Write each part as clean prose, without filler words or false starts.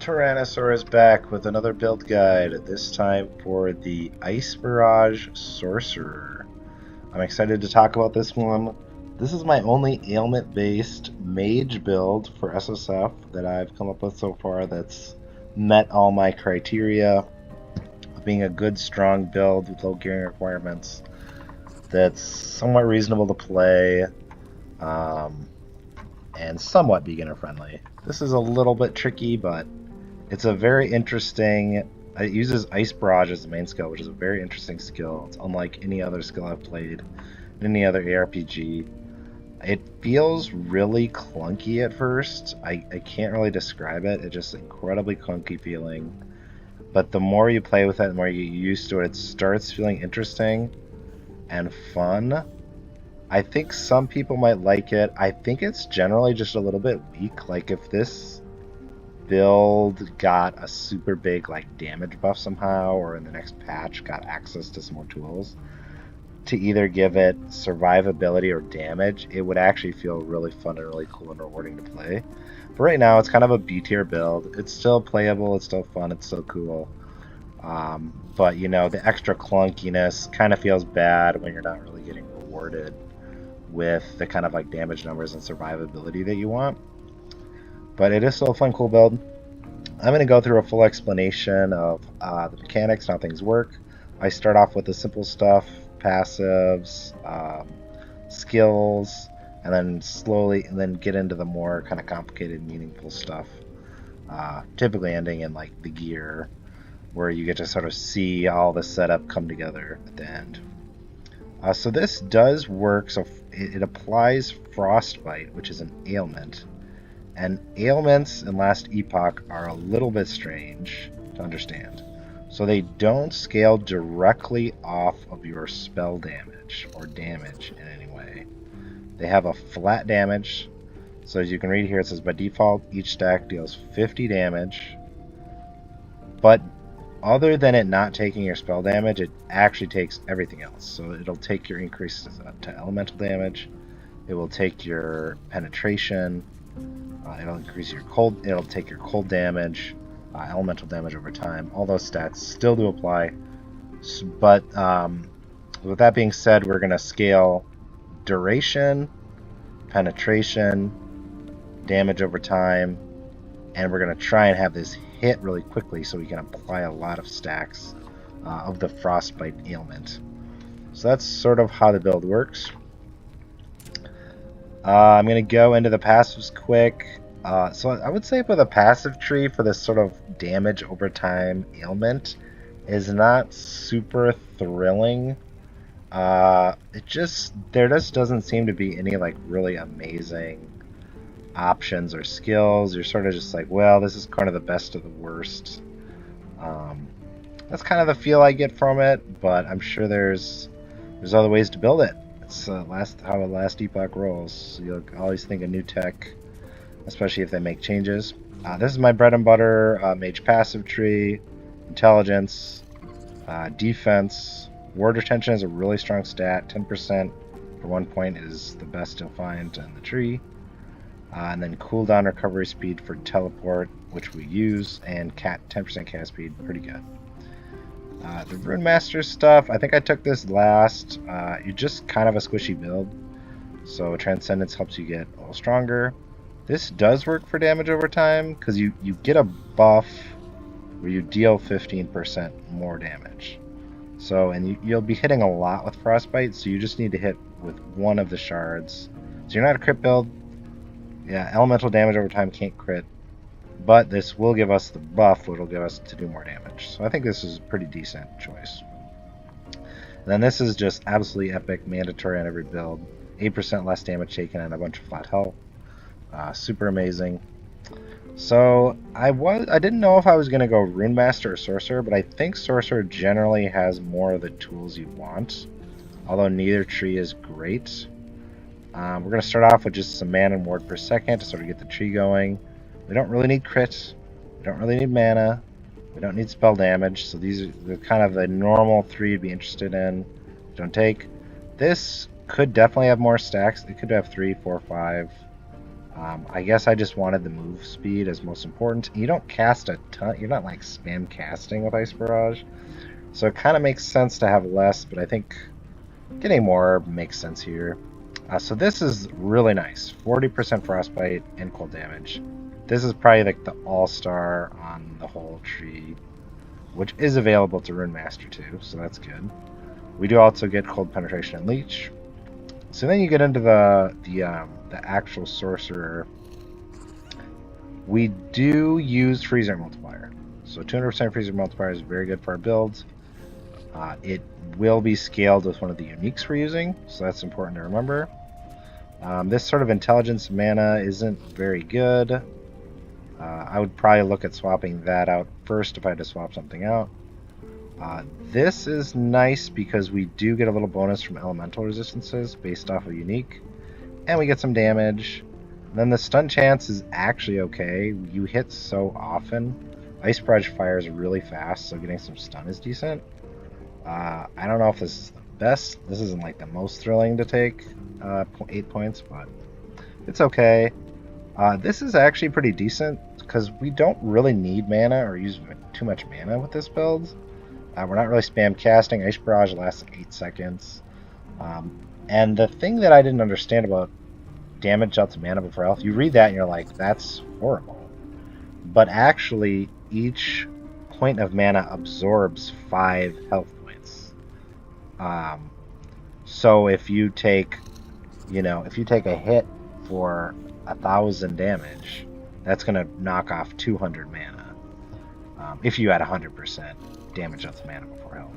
Terranisaur is back with another build guide, this time for the Ice Barrage Sorcerer. I'm excited to talk about this one. This is my only ailment-based mage build for SSF that I've come up with so far that's met all my criteria of being a good, strong build with low gearing requirements that's somewhat reasonable to play and somewhat beginner-friendly. This is a little bit tricky, but it's a very interesting. It uses Ice Barrage as the main skill, which is a very interesting skill. It's unlike any other skill I've played in any other ARPG. It feels really clunky at first. I can't really describe it. It's just incredibly clunky feeling. But the more you play with it, the more you get used to it, it starts feeling interesting and fun. I think some people might like it. I think it's generally just a little bit weak. Like if this build got a super big damage buff somehow, or in the next patch got access to some more tools to either give it survivability or damage, it would actually feel really fun and really cool and rewarding to play. But right now it's kind of a B tier build. It's still playable, it's still fun, it's still cool. But you know, the extra clunkiness kind of feels bad when you're not really getting rewarded with the kind of damage numbers and survivability that you want. But it is still a fun, cool build. I'm going to go through a full explanation of the mechanics and how things work. I start off with the simple stuff, passives, skills, and then get into the more kind of complicated, meaningful stuff. Typically ending in the gear, where you get to sort of see all the setup come together at the end. So this does work. So it applies Frostbite, which is an ailment. And ailments in last Epoch are a little bit strange to understand. So they don't scale directly off of your spell damage or damage in any way. They have a flat damage. So as you can read here, it says by default each stack deals 50 damage. But other than it not taking your spell damage, it actually takes everything else. So it'll take your increase to elemental damage. It will take your penetration. It'll increase your cold. It'll take your cold damage, elemental damage over time. All those stats still do apply. But with that being said, we're going to scale duration, penetration, damage over time, and we're going to try and have this hit really quickly so we can apply a lot of stacks of the Frostbite ailment. So that's sort of how the build works. I'm going to go into the passives quick. So I would say for the passive tree for this sort of damage over time ailment is not super thrilling. There just doesn't seem to be any really amazing options or skills. You're sort of just well, this is kind of the best of the worst. That's kind of the feel I get from it, but I'm sure there's other ways to build it. It's how the last Epoch rolls. So you'll always think of new tech, especially if they make changes. This is my bread and butter mage passive tree. Intelligence, defense, ward retention is a really strong stat. 10% for 1 point is the best you'll find in the tree. And then cooldown recovery speed for teleport, which we use, and 10% cast speed, pretty good. The Rune Master stuff, I think I took this last. You're just kind of a squishy build, so Transcendence helps you get a little stronger. This does work for damage over time, because you get a buff where you deal 15% more damage. So, and you'll be hitting a lot with Frostbite, so you just need to hit with one of the shards. So you're not a crit build. Yeah, elemental damage over time can't crit. But this will give us the buff, which will give us to do more damage. So I think this is a pretty decent choice. And then this is just absolutely epic, mandatory on every build. 8% less damage taken and a bunch of flat health. Super amazing. So I didn't know if I was going to go Rune Master or Sorcerer, but I think Sorcerer generally has more of the tools you want. Although neither tree is great. We're going to start off with just some mana and ward per second to sort of get the tree going. We don't really need crit, we don't really need mana, we don't need spell damage, so these are kind of the normal 3 you'd be interested in. Don't take. This could definitely have more stacks. It could have 3, 4, 5. I guess I just wanted the move speed as most important. You don't cast a ton. You're not like spam casting with Ice Barrage. So it kind of makes sense to have less, but I think getting more makes sense here. So this is really nice. 40% frostbite and cold damage. This is probably like the all-star on the whole tree, which is available to Rune Master too, so that's good. We do also get cold penetration and leech. So then you get into the actual sorcerer. We do use freezer multiplier. So 200% freezer multiplier is very good for our builds. It will be scaled with one of the uniques we're using, so that's important to remember. This sort of intelligence mana isn't very good. I would probably look at swapping that out first if I had to swap something out. This is nice because we do get a little bonus from elemental resistances based off of unique, and we get some damage. And then the stun chance is actually okay. You hit so often. Ice Barrage fires really fast, so getting some stun is decent. I don't know if this is the best. This isn't like the most thrilling to take 8 points, but it's okay. This is actually pretty decent because we don't really need mana or use too much mana with this build. We're not really spam casting. Ice Barrage lasts like 8 seconds. And the thing that I didn't understand about damage out to mana before health, you read that and you're like, that's horrible. But actually, each point of mana absorbs 5 health points. So if you take, if you take a hit for 1,000 damage, that's going to knock off 200 mana. If you had 100% damage out to mana before health.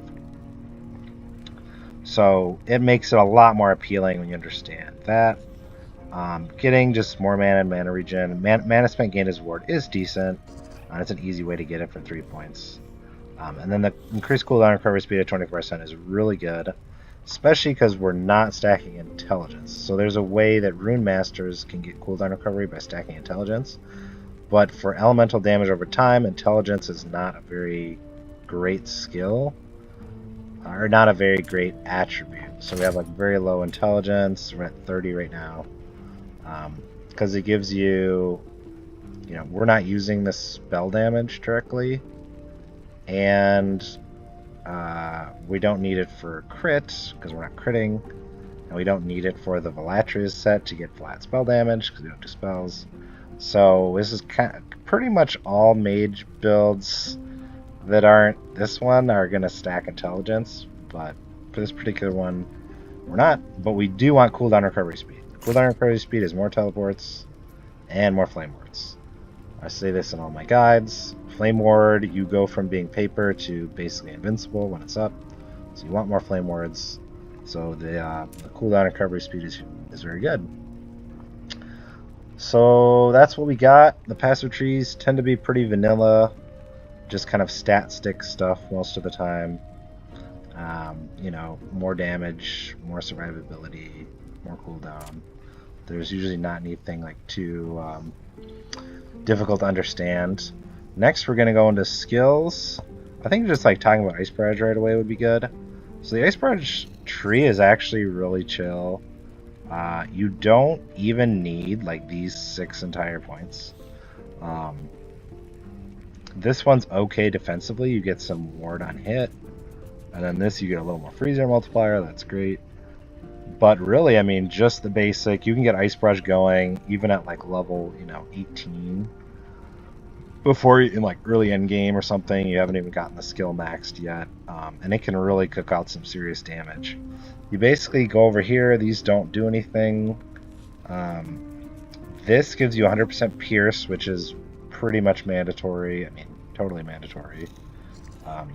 So it makes it a lot more appealing when you understand that. Getting just more mana and mana regen. Mana spent gained as ward is decent. It's an easy way to get it for 3 points. And then the increased cooldown recovery speed at 24% is really good, especially because we're not stacking intelligence. So there's a way that Rune Masters can get cooldown recovery by stacking intelligence. But for elemental damage over time, intelligence is not a very great skill, or not a very great attribute. So we have like very low intelligence. We're at 30 right now. Because it gives you, we're not using the spell damage directly, and we don't need it for crit because we're not critting, and we don't need it for the Velatria's set to get flat spell damage because we don't do spells. So this is pretty much all mage builds that aren't this one are going to stack intelligence, but for this particular one, we're not. But we do want cooldown recovery speed. Cooldown recovery speed is more teleports and more flame wards. I say this in all my guides. Flame ward, you go from being paper to basically invincible when it's up. So you want more flame wards. So the cooldown recovery speed is very good. So that's what we got. The passive trees tend to be pretty vanilla, just kind of stat stick stuff most of the time. More damage, more survivability, more cooldown. There's usually not anything like too difficult to understand. Next, we're going to go into skills. I think just like talking about Ice Barrage right away would be good. So the Ice Barrage tree is actually really chill. You don't even need like these 6 entire points. This one's okay defensively. You get some ward on hit. And then this you get a little more freezer multiplier. That's great. But really, I mean, just the basic. You can get Ice Barrage going even at like level, 18. Before in like early end game or something, you haven't even gotten the skill maxed yet. And it can really cook out some serious damage. You basically go over here. These don't do anything. This gives you 100% pierce, which is pretty much mandatory. I mean, totally mandatory.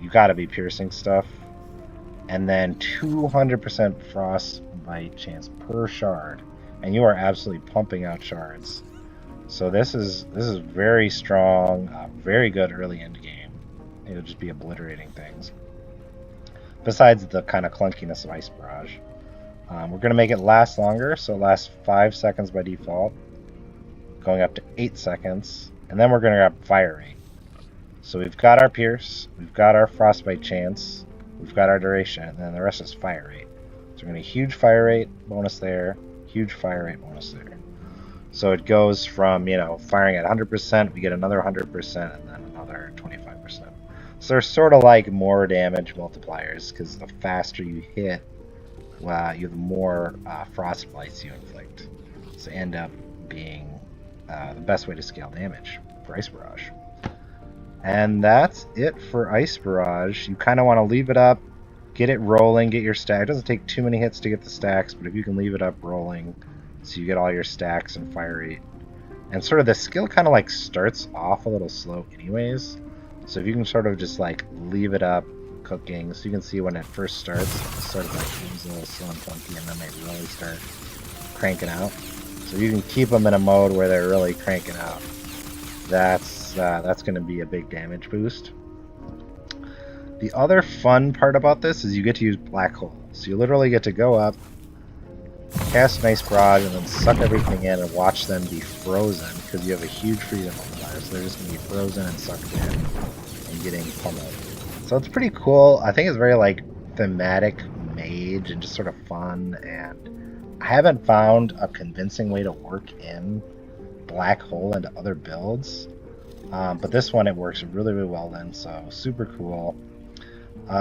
You gotta be piercing stuff. And then 200% frostbite chance per shard. And you are absolutely pumping out shards. So this is very strong, very good early end game. It'll just be obliterating things. Besides the kind of clunkiness of Ice Barrage. We're going to make it last longer, so it lasts 5 seconds by default. Going up to 8 seconds. And then we're going to grab Fire Rate. So we've got our Pierce, we've got our Frostbite Chance, we've got our Duration, and then the rest is Fire Rate. So we're going to huge Fire Rate bonus there, huge Fire Rate bonus there. So it goes from, you know, firing at 100%, we get another 100%, and then another 25%. So they're sort of like more damage multipliers, because the faster you hit, you the more frostbites you inflict. So end up being the best way to scale damage for Ice Barrage. And that's it for Ice Barrage. You kind of want to leave it up, get it rolling, get your stack. It doesn't take too many hits to get the stacks, but if you can leave it up rolling, so you get all your stacks and fire rate. And sort of the skill kind of like starts off a little slow anyways. So if you can sort of just like leave it up cooking, so you can see when it first starts, it sort of like moves a little slow and funky, and then they really start cranking out. So you can keep them in a mode where they're really cranking out. That's going to be a big damage boost. The other fun part about this is you get to use Black Hole. So you literally get to go up, cast an Ice Barrage, and then suck everything in and watch them be frozen, because you have a huge freezing multiplier. So they're just going to be frozen and sucked in and getting pummeled. So it's pretty cool. I think it's very like thematic Mage and just sort of fun, and I haven't found a convincing way to work in Black Hole into other builds. But this one, it works really, really well then, so super cool.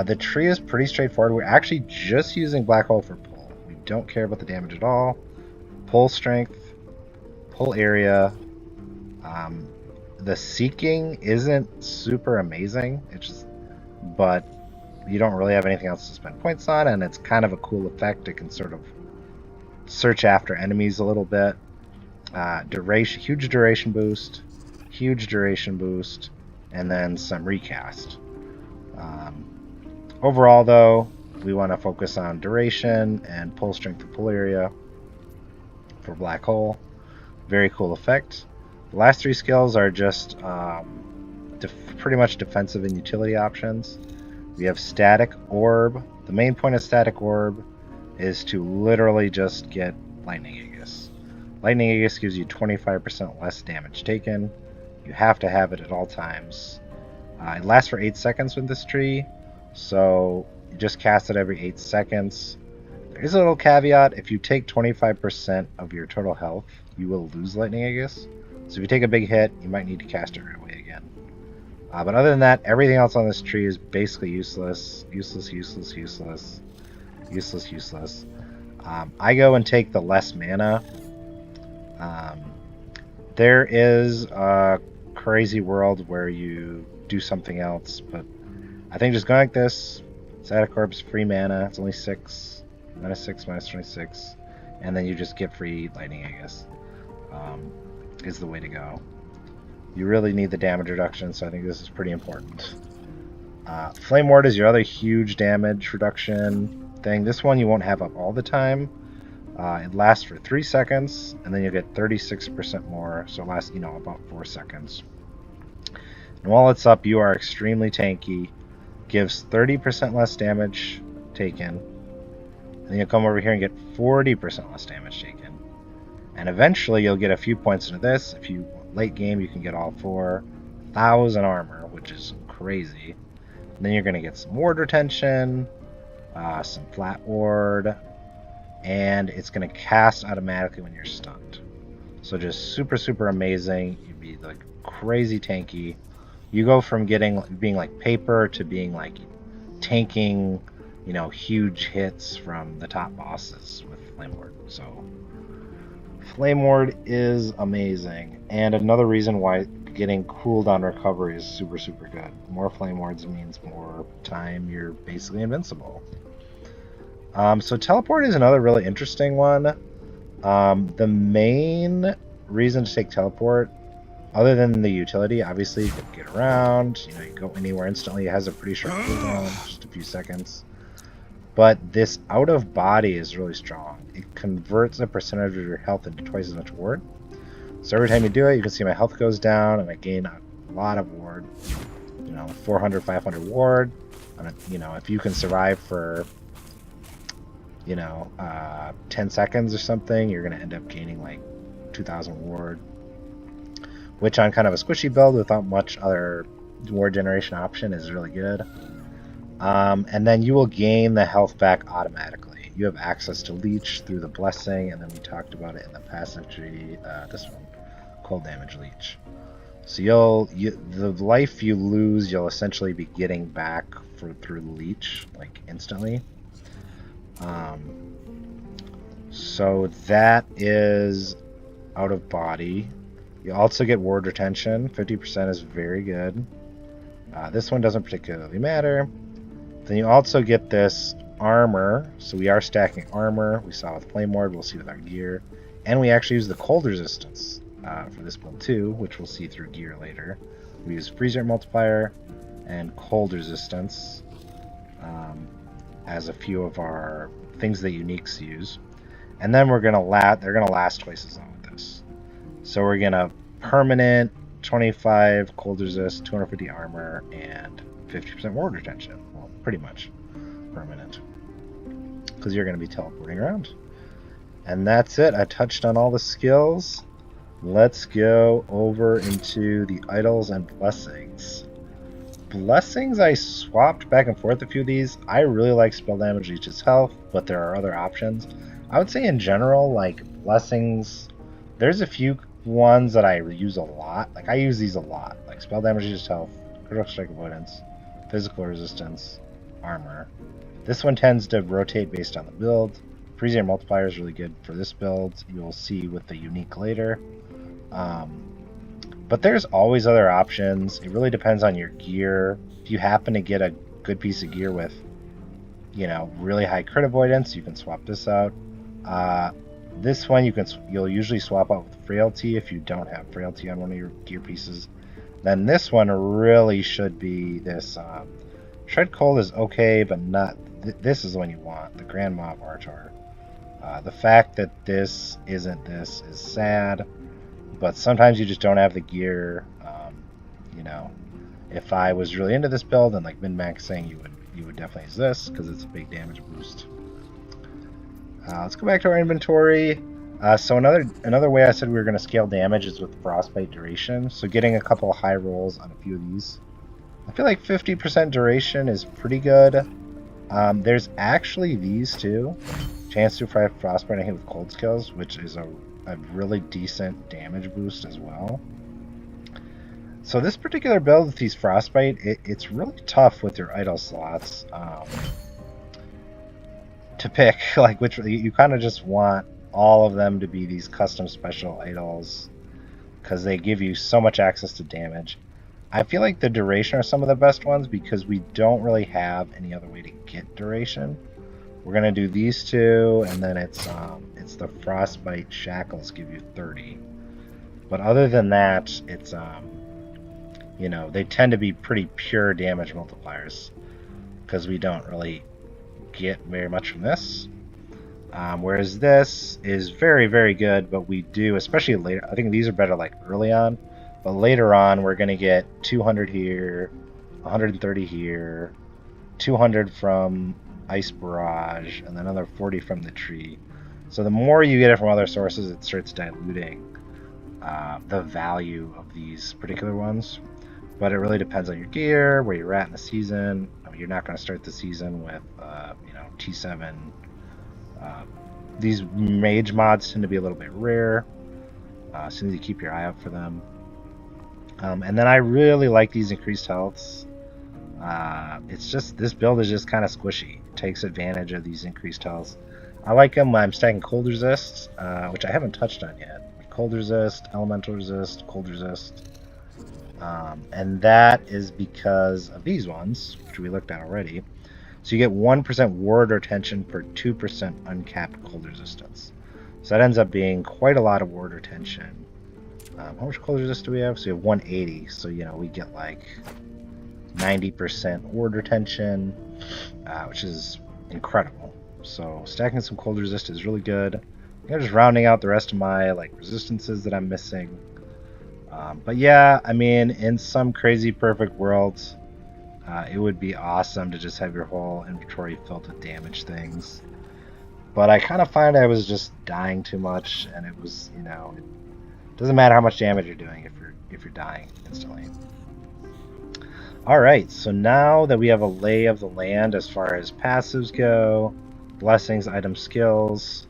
The tree is pretty straightforward. We're actually just using Black Hole for pull. We don't care about the damage at all. Pull strength, pull area. The seeking isn't super amazing. It's just, but you don't really have anything else to spend points on, and it's kind of a cool effect. It can sort of search after enemies a little bit. Huge duration boost, and then some recast. Overall, though, we want to focus on duration and pull strength and pull area for Black Hole. Very cool effect. The last three skills are just pretty much defensive and utility options. We have Static Orb. The main point of Static Orb is to literally just get Lightning Aegis. Lightning Aegis gives you 25% less damage taken. You have to have it at all times. It lasts for 8 seconds with this tree, so you just cast it every 8 seconds. There is a little caveat: if you take 25% of your total health, you will lose Lightning Aegis. So if you take a big hit, you might need to cast it right away again. But other than that, everything else on this tree is basically useless. I go and take the less mana. There is a crazy world where you do something else, but I think just going like this, Static Orb's free mana, it's only 6, -6, -26, and then you just get free Lightning Aegis, is the way to go. You really need the damage reduction, so I think this is pretty important. Flame Ward is your other huge damage reduction thing. This one you won't have up all the time. It lasts for 3 seconds, and then you'll get 36% more, so it lasts, about 4 seconds. And while it's up, you are extremely tanky. Gives 30% less damage taken. And then you'll come over here and get 40% less damage taken. And eventually you'll get a few points into this. If you late game, you can get all 4,000 armor, which is crazy. And then you're going to get some ward retention, some flat ward, and it's going to cast automatically when you're stunned. So just super, super amazing. You'd be like crazy tanky. You go from being like paper to being like tanking, huge hits from the top bosses with Flame Ward. So Flame Ward is amazing, and another reason why getting cooldown recovery is super, super good. More Flame Wards means more time you're basically invincible. So Teleport is another really interesting one. The main reason to take Teleport, other than the utility, obviously you can get around, you go anywhere instantly. It has a pretty short cooldown, just a few seconds. But this out of body is really strong. It converts a percentage of your health into twice as much ward. So every time you do it, you can see my health goes down and I gain a lot of ward. 400, 500 ward. And, if you can survive for 10 seconds or something, you're going to end up gaining like 2,000 ward, which on kind of a squishy build without much other ward generation option is really good. And then you will gain the health back automatically. you have access to Leech through the Blessing, and then we talked about it in the passive tree. This one, Cold Damage Leech. So the life you lose, you'll essentially be getting back through Leech, like instantly. So that is out of body. You also get ward retention. 50% is very good. This one doesn't particularly matter. Then you also get this armor. So we are stacking armor. We saw with Flame Ward. We'll see with our gear. And we actually use the cold resistance for this build too, which we'll see through gear later. We use Freeze Rate Multiplier and cold resistance as a few of our things that uniques use. And then they're gonna last twice as long with this. So we're gonna permanent 25 cold resist, 250 armor, and 50% ward retention. Well, pretty much permanent, because you're gonna be teleporting around. And that's it. I touched on all the skills. Let's go over into the idols and blessings. Blessings, I swapped back and forth a few of these. I really like spell damage leeches health, but there are other options. I would say in general, like blessings, there's a few ones that I use a lot. Like I use these a lot. Like spell damage leeches health, critical strike avoidance, physical resistance, armor. This one tends to rotate based on the build. Freeze Rate Multiplier is really good for this build. You'll see with the unique later. But there's always other options. It really depends on your gear. If you happen to get a good piece of gear with, you know, really high crit avoidance, you can swap this out. This one you'll usually swap out with Frailty if you don't have Frailty on one of your gear pieces. Then this one really should be this. Shred Cold is okay, but not. This is the one you want, the Grand Mob Artor. The fact that this isn't this is sad. But sometimes you just don't have the gear. You know, if I was really into this build and like min-maxing, you would definitely use this because it's a big damage boost. Let's go back to our inventory. So another way I said we were going to scale damage is with Frostbite duration. So getting a couple of high rolls on a few of these. I feel like 50% duration is pretty good. There's actually these two. Chance to apply Frostbite and hit with cold skills, which is a really decent damage boost as well. So this particular build with these Frostbite, it's really tough with your idol slots to pick, like which you kind of just want all of them to be these custom special idols because they give you so much access to damage. I feel like the duration are some of the best ones because we don't really have any other way to get duration. We're gonna do these two, and then it's the Frostbite Shackles give you 30. But other than that, it's you know, they tend to be pretty pure damage multipliers because we don't really get very much from this. Whereas this is very, very good, but we do, especially later. I think these are better like early on, but later on we're gonna get 200 here, 130 here, 200 from Ice Barrage, and then another 40 from the tree. So the more you get it from other sources, it starts diluting the value of these particular ones. But it really depends on your gear, where you're at in the season. I mean, you're not going to start the season with, you know, T7. These Mage mods tend to be a little bit rare, so you need to keep your eye out for them. And then I really like these increased healths. It's just, this build is just kind of squishy. It takes advantage of these increased healths. I like them. I'm stacking cold resist, which I haven't touched on yet. Cold resist, elemental resist, cold resist. And that is because of these ones, which we looked at already. So you get 1% ward retention per 2% uncapped cold resistance. So that ends up being quite a lot of ward retention. How much cold resist do we have? So we have 180. So, you know, we get like 90% ward retention, which is incredible. So stacking some cold resist is really good. I'm just rounding out the rest of my like resistances that I'm missing. But yeah, I mean, in some crazy perfect worlds, it would be awesome to just have your whole inventory filled with damage things. But I kind of find I was just dying too much, and it was, you know, it doesn't matter how much damage you're doing if you're dying instantly. All right, so now that we have a lay of the land as far as passives go, blessings, item skills.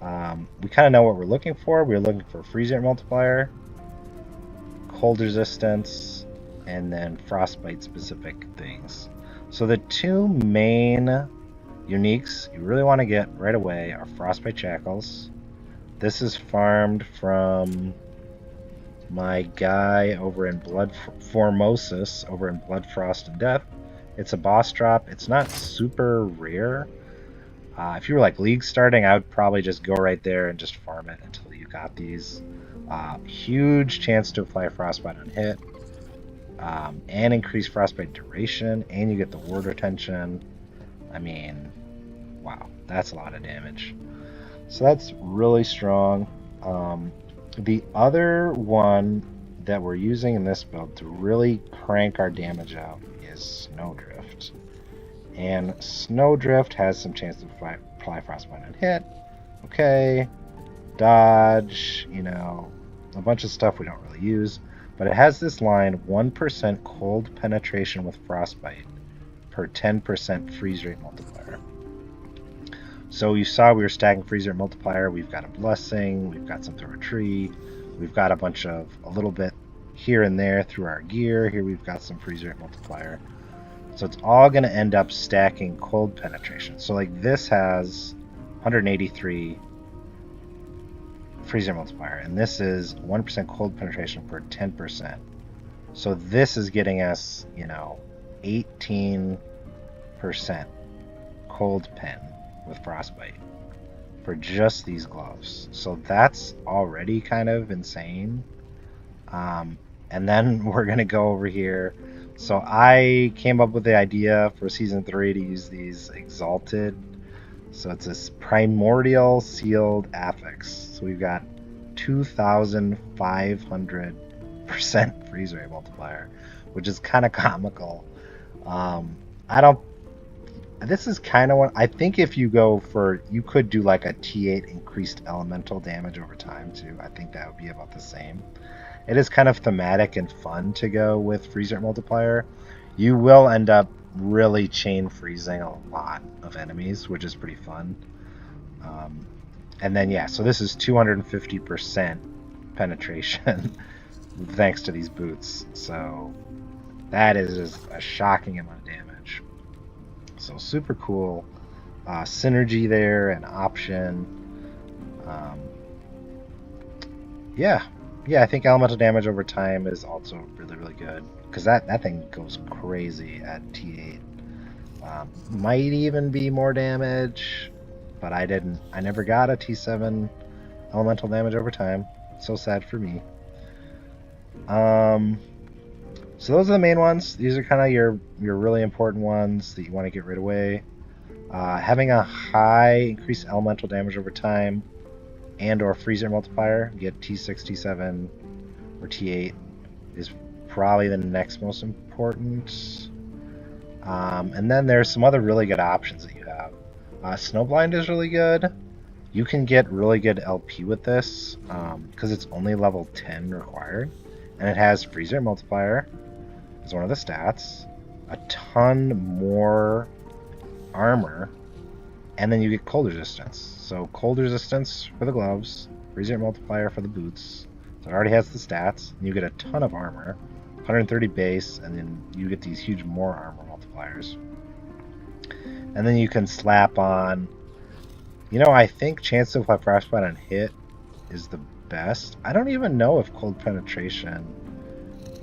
We kind of know what we're looking for. We're looking for freeze rate multiplier, cold resistance, and then frostbite specific things. So the two main uniques you really want to get right away are frostbite shackles. This is farmed from my guy over in Blood Formosus over in Blood Frost and Death. It's a boss drop. It's not super rare. If you were like league starting, I would probably just go right there and just farm it until you got these. Huge chance to apply frostbite on hit, and increase frostbite duration, and you get the ward retention. I mean, wow, that's a lot of damage. So that's really strong. The other one that we're using in this build to really crank our damage out is Snowdrift. And Snowdrift has some chance to apply frostbite on hit. Okay, dodge, you know, a bunch of stuff we don't really use. But it has this line, 1% cold penetration with frostbite per 10% freeze rate multiplier. So you saw we were stacking freeze rate multiplier. We've got a blessing, we've got some through a tree, we've got a little bit here and there through our gear. Here we've got some freeze rate multiplier. So it's all going to end up stacking cold penetration. So like this has 183 freeze rate multiplier, and this is 1% cold penetration for 10%. So this is getting us, you know, 18% cold pen with frostbite for just these gloves. So that's already kind of insane. And then we're going to go over here. So I came up with the idea for Season 3 to use these Exalted. So it's this Primordial Sealed Affix. So we've got 2,500% freeze rate multiplier, which is kind of comical. This is kind of what I think. If you go for, you could do like a T8 increased elemental damage over time too. I think that would be about the same. It is kind of thematic and fun to go with freeze rate multiplier. You will end up really chain freezing a lot of enemies, which is pretty fun. And then yeah, so this is 250% penetration thanks to these boots. So that is just a shocking amount of damage. So super cool synergy there and option. Yeah, I think elemental damage over time is also really, really good, because that thing goes crazy at T8. Might even be more damage, but I never got a T7 elemental damage over time. So sad for me. So those are the main ones. These are kind of your really important ones that you want to get right away. Having a high increased elemental damage over time and or freeze rate multiplier, get T6, T7, or T8 is probably the next most important. And then there's some other really good options that you have. Snowblind is really good. You can get really good LP with this because it's only level 10 required, and it has freeze rate multiplier as one of the stats, a ton more armor, and then you get cold resistance. So cold resistance for the gloves, freeze rate multiplier for the boots. So it already has the stats, and you get a ton of armor, 130 base, and then you get these huge more armor multipliers. And then you can slap on, you know, I think chance to apply frostbite on hit is the best. I don't even know if cold penetration,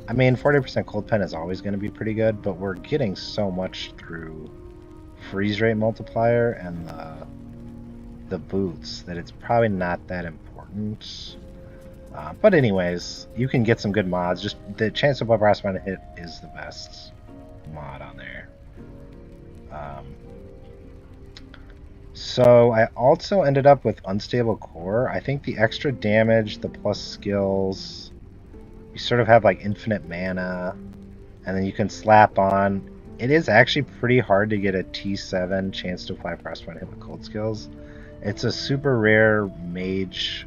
I mean 40% cold pen is always going to be pretty good, but we're getting so much through freeze rate multiplier and the boots that it's probably not that important. But anyways, you can get some good mods. Just the chance to apply frostbite on hit is the best mod on there. So I also ended up with Unstable Core. I think the extra damage, the plus skills, you sort of have like infinite mana, and then you can slap on. It is actually pretty hard to get a T7 chance to apply frostbite hit with cold skills. It's a super rare mage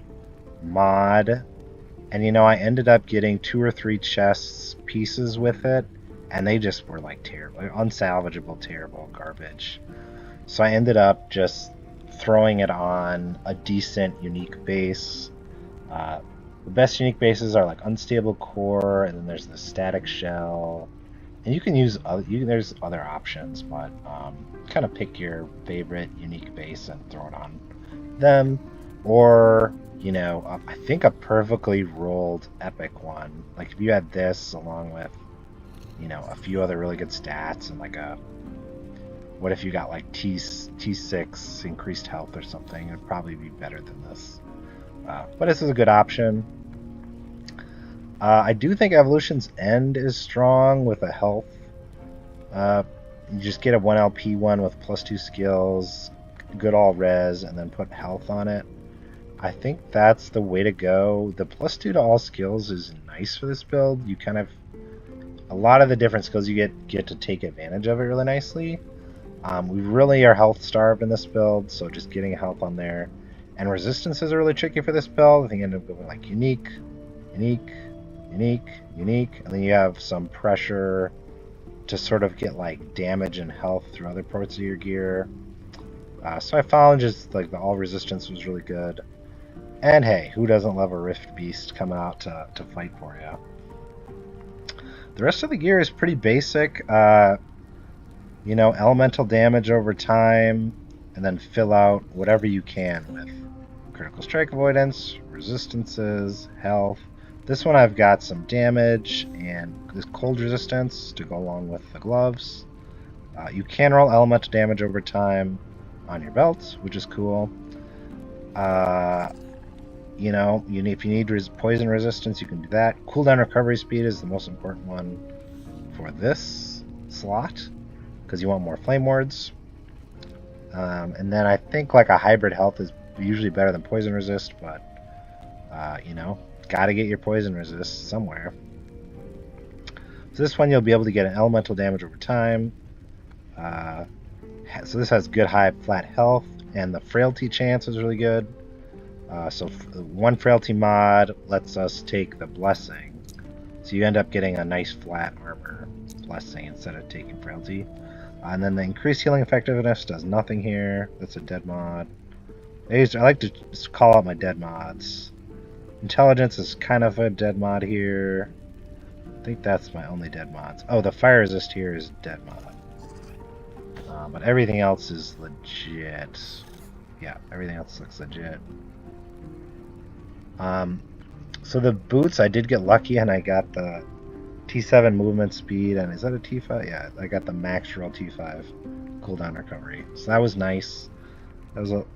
mod, and you know, I ended up getting 2 or 3 chests pieces with it, and they just were like terrible, unsalvageable, terrible garbage. So I ended up just throwing it on a decent unique base. The best unique bases are like Unstable Core, and then there's the Static Shell. And you can use there's other options, but kind of pick your favorite unique base and throw it on them. Or, I think a perfectly rolled Epic one. Like if you had this along with, a few other really good stats and like what if you got like T6 increased health or something? It'd probably be better than this. But this is a good option. I do think Evolution's End is strong with a health. You just get a 1 LP one with +2 skills, good all res, and then put health on it. I think that's the way to go. The +2 to all skills is nice for this build. You kind of, a lot of the different skills you get to take advantage of it really nicely. We really are health starved in this build, so just getting health on there. And resistances are really tricky for this build. I think I end up going like unique, unique, unique, unique, and then you have some pressure to sort of get like damage and health through other parts of your gear. So I found just like the all resistance was really good. And hey, who doesn't love a Rift Beast coming out to fight for you? The rest of the gear is pretty basic. Elemental damage over time, and then fill out whatever you can with critical strike avoidance, resistances, health. This one I've got some damage and this cold resistance to go along with the gloves. You can roll elemental damage over time on your belt, which is cool. If you need poison resistance, you can do that. Cooldown recovery speed is the most important one for this slot, because you want more flame wards. And then I think like a hybrid health is usually better than poison resist, but gotta get your poison resist somewhere. So this one you'll be able to get an elemental damage over time. So this has good high flat health, and the frailty chance is really good. So one frailty mod lets us take the blessing, so you end up getting a nice flat armor blessing instead of taking frailty. And then the increased healing effectiveness does nothing here. That's a dead mod. I like to just call out my dead mods. Intelligence is kind of a dead mod here. I think that's my only dead mods. Oh, the fire resist here is dead mod. But everything else is legit. Yeah, everything else looks legit. So the boots, I did get lucky and I got the T7 movement speed, and is that a T5? Yeah, I got the max roll T5 cooldown recovery. So that was nice.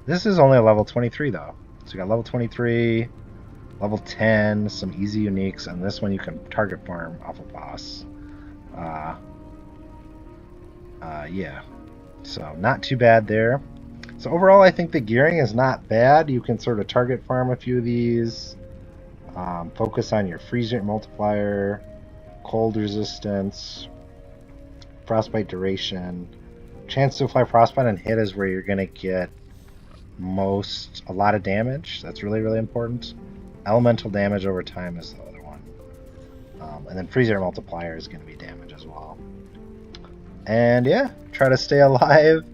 This is only a level 23 though. So you got level 23, level 10, some easy uniques, and this one you can target farm off a boss. Yeah. So not too bad there. So overall, I think the gearing is not bad. You can sort of target farm a few of these. Focus on your freeze rate multiplier, cold resistance, frostbite duration. Chance to apply frostbite and hit is where you're going to get a lot of damage. That's really, really important. Elemental damage over time is the other one. And then freeze rate multiplier is going to be damage as well. And yeah, try to stay alive.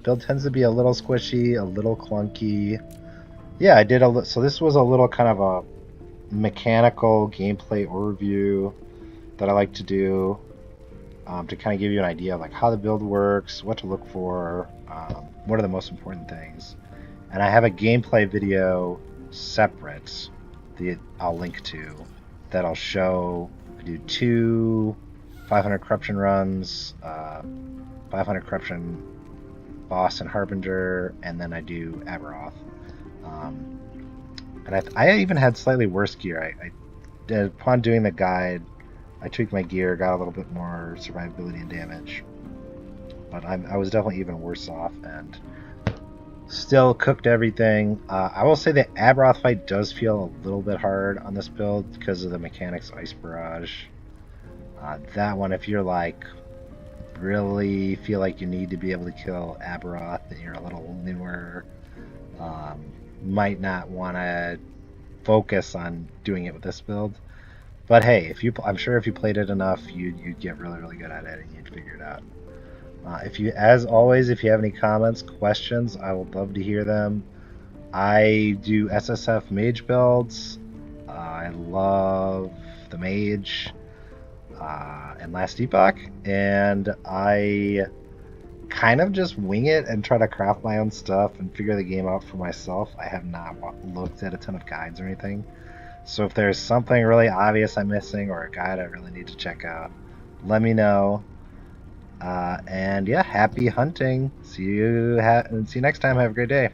Build tends to be a little squishy, a little clunky. Yeah, I did so this was a little kind of a mechanical gameplay overview that I like to do to kind of give you an idea of like how the build works, what to look for, what are the most important things. And I have a gameplay video separate that I'll link to that I'll show. I do 2 500 corruption runs, 500 corruption boss and harbinger, and then I do Aberoth. And I even had slightly worse gear. Upon doing the guide, I tweaked my gear, got a little bit more survivability and damage, but I was definitely even worse off and still cooked everything. I will say the Aberoth fight does feel a little bit hard on this build because of the mechanics of Ice Barrage. That one, if you're like really feel like you need to be able to kill Aberoth and you're a little newer, might not want to focus on doing it with this build. But hey, I'm sure if you played it enough, you'd get really, really good at it and you'd figure it out. As always, if you have any comments, questions, I would love to hear them. I do SSF Mage builds. I love the Mage and Last Epoch, and I kind of just wing it and try to craft my own stuff and figure the game out for myself. I have not looked at a ton of guides or anything. So if there's something really obvious I'm missing or a guide I really need to check out, let me know. And yeah, happy hunting. See you next time. Have a great day.